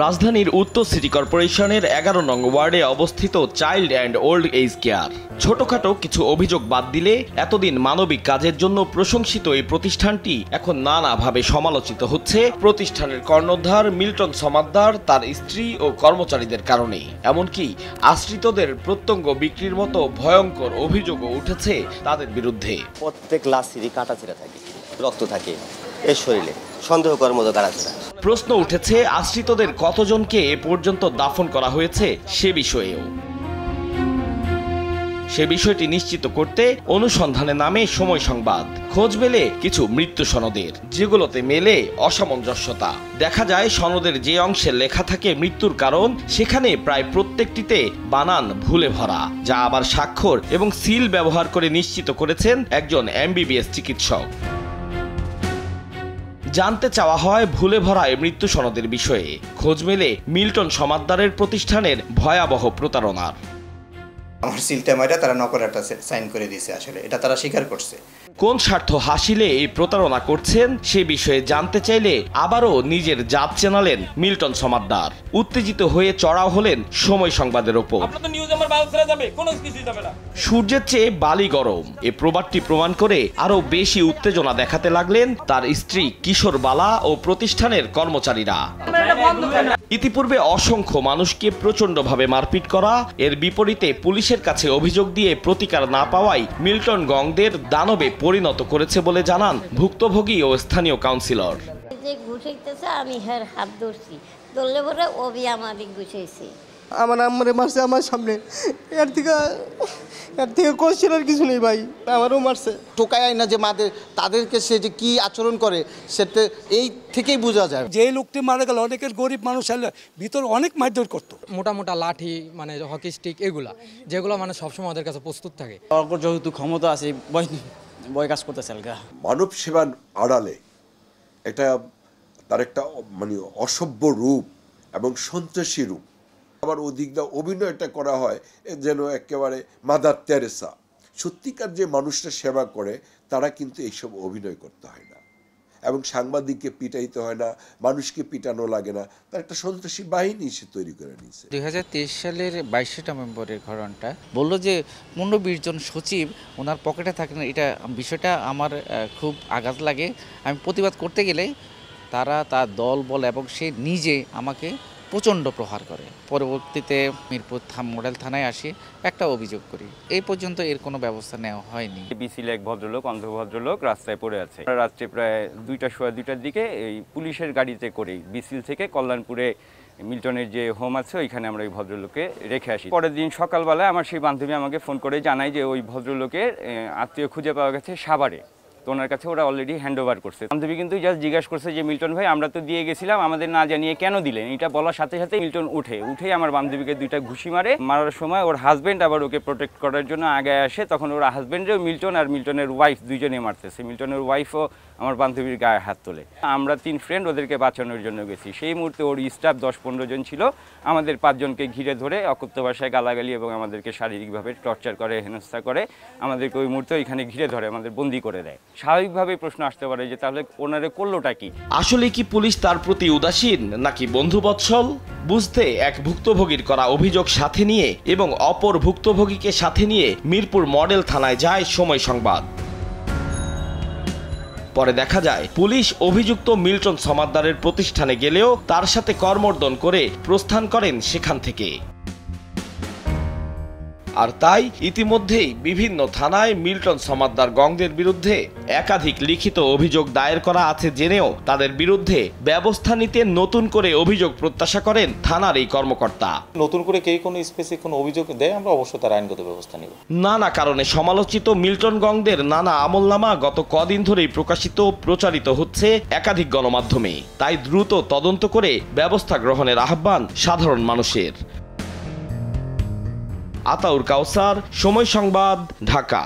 রাজধানীর উত্তর সিটি কর্পোরেশনের ১১ নং ওয়ার্ডে অবস্থিত child and old age care. ছোটখাটো কিছু অভিযোগ বাদ দিলে এতদিন মানবিক কাজের জন্য প্রশংসিত এই প্রতিষ্ঠানটি এখন নানাভাবে সমালোচিত হচ্ছে প্রতিষ্ঠানের কর্ণধার মিল্টন সমাদ্দার, তার স্ত্রী ও কর্মচারীদের কারণে। এমনকি আশ্রিতদের প্রত্যঙ্গ বিক্রির মতো ভয়ঙ্কর অভিযোগও উঠেছে তাদের বিরুদ্ধে। প্রত্যেক লাশিরই কাটাছেঁড়া থাকে, রক্ত থাকে এর শরীরে, সন্দেহ করার মতো কাটাছেঁড়া। প্রশ্ন উঠেছে আশ্রিতদের কতজনকে এ পর্যন্ত দাফন করা হয়েছে সে বিষয়েও। সে বিষয়টি নিশ্চিত করতে অনুসন্ধানে নামে সময় সংবাদ। খোঁজ মেলে কিছু মৃত্যু সনদের, যেগুলোতে মেলে অসামঞ্জস্যতা। দেখা যায় সনদের যে অংশে লেখা থাকে মৃত্যুর কারণ, সেখানে প্রায় প্রত্যেকটিতে বানান ভুলে ভরা, যা আবার স্বাক্ষর এবং সিল ব্যবহার করে নিশ্চিত করেছেন একজন MBBS চিকিৎসক। জানতে চাওয়া হয় ভুলে ভরা এই মৃত্যু সনদের বিষয়ে। খোঁজ মেলে মিল্টন সমাদ্দারের প্রতিষ্ঠানের ভয়াবহ প্রতারণার। আমার সিলটা মাইরা তারা নকল একটা সাইন করে দিয়েছে, আসলে এটা তারা স্বীকার করছে। কোন স্বার্থ হাসিলে এই প্রতারণা করছেন সে বিষয়ে জানতে চাইলে আবারও নিজের জাত চেনালেন মিল্টন সমাদ্দার। উত্তেজিত হয়ে চড়াও হলেন সময় সংবাদের ওপর। সূর্যের চেয়ে বালি গরম এ প্রবাদটি প্রমাণ করে আরো বেশি উত্তেজনা দেখাতে লাগলেন তার স্ত্রী কিশোর বালা ও প্রতিষ্ঠানের কর্মচারীরা। ইতিপূর্বে অসংখ্য মানুষকে প্রচণ্ডভাবে মারপিট করা, এর বিপরীতে পুলিশের কাছে অভিযোগ দিয়ে প্রতিকার না পাওয়ায় মিল্টন গংদের দানবে পরিণত করেছে বলে জানান ভুক্তভোগী ও স্থানীয় কাউন্সিলর। যে ঘুষাইতেছে আমি হাত ধরছি, ধরলে পরে ওবি আমাদের ঘুষাইছে। আমার আম্মারে মারছে আমার সামনে, এর থেকে কোশ্চেনের কিছু নেই ভাই, আমারও মারছে। টোকায় না যে মাদের তাদেরকে সে যে কি আচরণ করে সেটা এই থেকেই বোঝা যায়। যে লোকটি মারা গেল অনেকের গরিব মানুষ ভিতর অনেক মারধর করতো। মোটা মোটা লাঠি মানে হকি স্টিক এগুলা, যেগুলো মানে সবসময় আমাদের কাছে প্রস্তুত থাকে। যেহেতু ক্ষমতা আছে বয় কাজ করতেছে। মানব সেবার আড়ালে এটা তার একটা মানে অসভ্য রূপ এবং সন্ত্রাসী রূপ। আবার অধিকটা অভিনয়টা করা হয় যেন একেবারে মাদার তেরেসা। সত্যিকার যে মানুষটা সেবা করে তারা কিন্তু এইসব অভিনয় করতে হয় না, এবং সাংবাদিককে পিটাইতে হয় না, মানুষকে পিটানো লাগে না। তার একটা সন্ত্রাসী বাহিনী সে তৈরি করে নিয়েছে। 2023 সালের 22শে নভেম্বরের ঘটনাটা বললো যে 15-20 জন সচিব ওনার পকেটে থাকেন। এটা বিষয়টা আমার খুব আঘাত লাগে। আমি প্রতিবাদ করতে গেলে তারা তার দল বল এবং সে নিজে আমাকে প্রচণ্ড প্রহার করে। পরবর্তীতে মিরপুর মডেল থানায় আসি, একটা অভিযোগ করি। এই পর্যন্ত এর কোনো ব্যবস্থা নেওয়া হয়নি। বিসিল এক ভদ্রলোক, অন্ধ ভদ্রলোক রাস্তায় পড়ে আছে। রাত্রে প্রায় 2টার দিকে এই পুলিশের গাড়িতে করেই বিসিল থেকে কল্যাণপুরে মিল্টনের যে হোম আছে ওইখানে আমরা ওই ভদ্রলোককে রেখে আসি। পরের দিন সকালবেলায় আমার সেই বান্ধবী আমাকে ফোন করে জানায় যে ওই ভদ্রলোকের আত্মীয় খুঁজে পাওয়া গেছে সাভারে। তো ওনার কাছে ওরা অলরেডি হ্যান্ড ওভার করছে। বান্ধবী কিন্তু জাস্ট জিজ্ঞাসা করছে যে মিল্টন ভাই আমরা তো দিয়ে গেছিলাম, আমাদের না জানিয়ে কেন দিলেন? এটা বলার সাথে সাথে মিল্টন উঠে আমার বান্ধবীকে 2টা ঘুষি মারে। মারার সময় ওর হাজব্যান্ড আবার ওকে প্রোটেক্ট করার জন্য আগে আসে। তখন ওর হাজব্যান্ডেও মিল্টন আর মিল্টনের ওয়াইফ দুইজনে মারতেছে। মিল্টনের ওয়াইফও আমার বান্ধবীর গায়ে হাত তোলে। আমরা 3 ফ্রেন্ড ওদেরকে বাঁচানোর জন্য গেছি। সেই মুহূর্তে ওর স্টাফ 10-15 জন ছিল, আমাদের 5 জনকে ঘিরে ধরে অকথ্য ভাষায় গালাগালি এবং আমাদেরকে শারীরিকভাবে টর্চার করে, হেনস্থা করে। আমাদেরকে ওই মুহূর্তে ওইখানে ঘিরে ধরে আমাদের বন্দি করে দেয়। স্বাভাবিকভাবে প্রশ্ন আসতে পারে যে তাহলে ওনারে করলোটা কি? আসলে কি পুলিশ তার প্রতি উদাসীন নাকি বন্ধুবৎসল? বুঝতে এক ভুক্তভোগীর করা অভিযোগ সাথে নিয়ে এবং অপর ভুক্তভোগীকে সাথে নিয়ে মিরপুর মডেল থানায় যায় সময় সংবাদ। পরে দেখা যায় পুলিশ অভিযুক্ত মিল্টন সমাদ্দারের প্রতিষ্ঠানে গেলেও তার সাথে কর্মর্দন করে প্রস্থান করেন সেখান থেকে। আর তাই ইতিমধ্যেই বিভিন্ন থানায় মিল্টন সমাদ্দার গংদের বিরুদ্ধে একাধিক লিখিত অভিযোগ দায়ের করা আছে জেনেও তাদের বিরুদ্ধে ব্যবস্থা নিতে নতুন করে অভিযোগ প্রত্যাশা করেন থানার এই কর্মকর্তা। নতুন করে কেউ কোনো স্পেসিফিক কোনো অভিযোগ দেয়, আমরা অবশ্যই তার আইনগত ব্যবস্থা নেব। নানা কারণে সমালোচিত মিল্টন গংদের নানা আমলনামা গত কদিন ধরেই প্রকাশিত প্রচারিত হচ্ছে একাধিক গণমাধ্যমে। তাই দ্রুত তদন্ত করে ব্যবস্থা গ্রহণের আহ্বান সাধারণ মানুষের। আতাউর কাউসার, সময় সংবাদ, ঢাকা।